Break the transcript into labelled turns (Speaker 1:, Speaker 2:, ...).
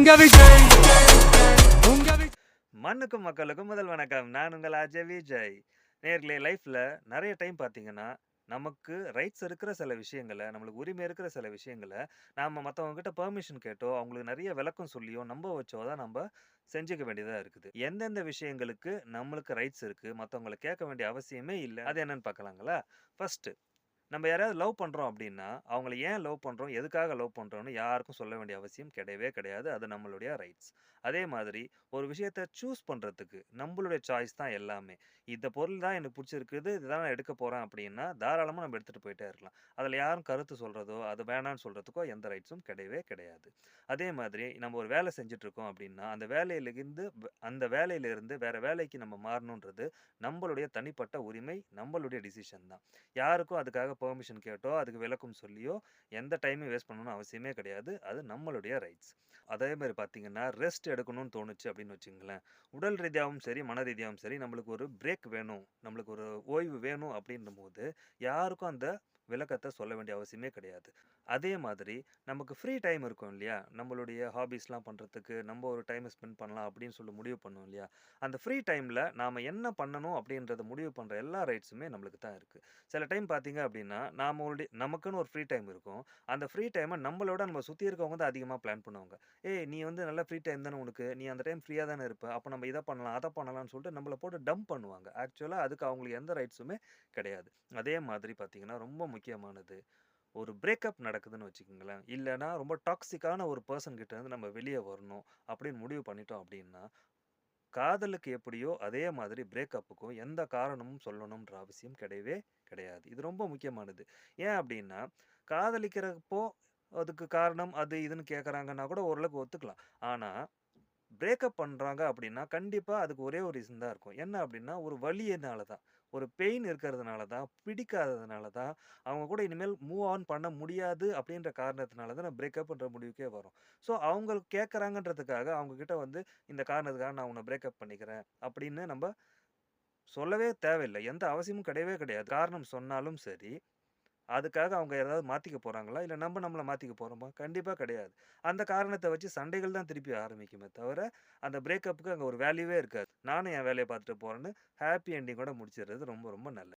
Speaker 1: உங்க விஜய் உங்க விஜய்.
Speaker 2: மண்ணுக்கும் மக்களுக்கும் முதல் வணக்கம். நான் உங்கள் அஜய் விஜய். நேயர்களே லைஃப்ல நெறைய டைம் பார்த்தீங்கன்னா, நமக்கு ரைட்ஸ் இருக்கிற சில விஷயங்கள, நம்மளுக்கு உரிமை இருக்கிற சில விஷயங்கள, நாம மத்தவங்க கிட்ட பெர்மிஷன் கேட்டோ, அவங்களுக்கு நெறைய விளக்கம் சொல்லியோ, நம்ப வச்சோ தான் நம்ப செஞ்சுக்க வேண்டியதா இருக்குது. எந்தெந்த விஷயங்களுக்கு நம்மளுக்கு ரைட்ஸ் இருக்கு, மத்தவங்கள கேட்க வேண்டிய அவசியமே இல்ல. அது என்னன்னு பார்க்கலாங்களா? ஃபர்ஸ்ட் நம்ம யாரையாவது லவ் பண்றோம் அப்படின்னா, அவங்கள ஏன் லவ் பண்றோம்? எதுக்காக லவ் பண்றோம்ன்னு யாருக்கும் சொல்ல வேண்டிய அவசியம் கிடையவே கிடையாது. அது நம்மளுடைய ரைட்ஸ். அதே மாதிரி ஒரு விஷயத்த சூஸ் பண்றதுக்கு நம்மளுடைய சாய்ஸ் தான் எல்லாமே. இந்த பொருள் தான் எனக்கு புடிச்சிருக்குது. இதுதான் நான் எடுக்க போறேன் அப்படின்னா, தாராளமா நம்ம எடுத்துட்டு போயிட்டே இருக்கலாம். அதுல யாரும் கருத்து சொல்றதோ, அது வேணான்னு சொல்றதுக்கோ எந்த ரைட்ஸும் கிடையவே கிடையாது. அதே மாதிரி நம்ம ஒரு வேலை செஞ்சுட்டு இருக்கோம் அப்படின்னா, அந்த வேலையிலிருந்து வேற வேலைக்கு நம்ம மாறணுன்றது நம்மளுடைய தனிப்பட்ட உரிமை, நம்மளுடைய டிசிஷன் தான். யாருக்கும் அதுக்காக பெர்மிஷன் கேட்டோ, அதுக்கு விளக்கம் சொல்லியோ, எந்த டைமையும் வேஸ்ட் பண்ணணும்னு அவசியமே கிடையாது. அது நம்மளுடைய ரைட்ஸ். அதே மாரி பார்த்தீங்கன்னா, ரெஸ்ட் எடுக்கணும்னு தோணுச்சு அப்படின்னு வச்சுக்கங்களேன். உடல் ரீதியாவும் சரி, மன ரீதியாவும் சரி, நம்மளுக்கு ஒரு பிரேக் வேணும், நம்மளுக்கு ஒரு ஓய்வு வேணும் அப்படின்னும்போது, யாருக்கும் அந்த விளக்கத்த சொல்ல வேண்டிய அவசியமே கிடையாது. அதே மாதிரி நமக்கு ஃப்ரீ டைம் இருக்கும் இல்லையா? நம்மளுடைய ஹாபீஸ்லாம் பண்றதுக்கு, நம்ம ஒரு டைம ஸ்பெண்ட் பண்ணலாம் அப்படின்னு சொல்லி முடிவு பண்ணுவோம் இல்லையா? அந்த ஃப்ரீ டைம்ல நாம என்ன பண்ணணும் அப்படின்றத முடிவு பண்ற எல்லா ரைட்ஸுமே நம்மளுக்கு தான் இருக்கு. சில டைம் பார்த்தீங்க அப்படின்னா, நமக்குன்னு ஒரு ஃப்ரீ டைம் இருக்கும். அந்த ஃப்ரீ டைம நம்ம சுத்தி இருக்கவங்க தான் அதிகமா பிளான் பண்ணுவாங்க. "ஏய்! நீ வந்து நல்ல ஃப்ரீ டைம் தானே உனக்கு. நீ அந்த டைம் ஃப்ரீயா தானே இருப்ப. அப்ப நம்ம இத பண்ணலாம், அத பண்ணலாம்னு" சொல்லிட்டு நம்மள போட்டு டம்ப் பண்ணுவாங்க. ஆக்சுவலா அதுக்கு அவங்களுக்கு எந்த ரைட்ஸுமே கிடையாது. அதே மாதிரி பார்த்தீங்கன்னா, ரொம்ப முக்கியமானது, ஒரு பிரேக்கப் நடக்குதுன்னு வச்சுக்கங்களேன். இல்லன்னா ரொம்ப டாக்ஸிக்கான ஒரு பெர்சன் கிட்ட இருந்து நம்ம வெளிய வரணும் அப்படின்னு முடிவு பண்ணிட்டோம் அப்படின்னா, காதலுக்கு எப்படியோ அதே மாதிரி பிரேக்கப்புக்கும் எந்த காரணமும் சொல்லணும்ன்ற அவசியம் கிடையவே கிடையாது. இது ரொம்ப முக்கியமானது. ஏன் அப்படின்னா, காதலிக்கிறப்போ அதுக்கு காரணம் அது இதுன்னு கேட்கறாங்கன்னா கூட ஓரளவுக்கு ஒத்துக்கலாம். ஆனா பிரேக்கப் பண்றாங்க அப்படின்னா, கண்டிப்பா அதுக்கு ஒரே ஒரு ரீசன் தான் இருக்கும். என்ன அப்படின்னா, ஒரு வலியினால தான். ஒரு பெயின் இருக்கிறதுனால தான், பிடிக்காததுனால தான், அவங்க கூட இனிமேல் மூவ் ஆன் பண்ண முடியாது அப்படின்ற காரணத்தினால தான் பிரேக்கப்ன்ற முடிவுக்கே வரும். ஸோ அவங்க கேட்கறாங்கன்றதுக்காக, அவங்க கிட்ட வந்து இந்த காரணத்துக்காக நான் உன்ன பிரேக்கப் பண்ணிக்கிறேன் அப்படின்னு நம்ப சொல்லவே தேவையில்ல. எந்த அவசியமும் கிடையவே கிடையாது. காரணம் சொன்னாலும் சரி, அதுக்காக அவங்க ஏதாவது மாத்திக்க போறாங்களா? இல்ல நம்மள மாத்திக்க போறோமா? கண்டிப்பா கிடையாது. அந்த காரணத்த வச்சு சண்டைகள் தான் திருப்பி ஆரம்பிக்குமே தவிர, அந்த பிரேக்கப்க்கு அங்க ஒரு வேல்யூவே இருக்காது. நானும் என் வேலைய பார்த்துட்டு போறேன்னு ஹேப்பி எண்டிங்கோட முடிச்சிடுறது ரொம்ப ரொம்ப நல்லது.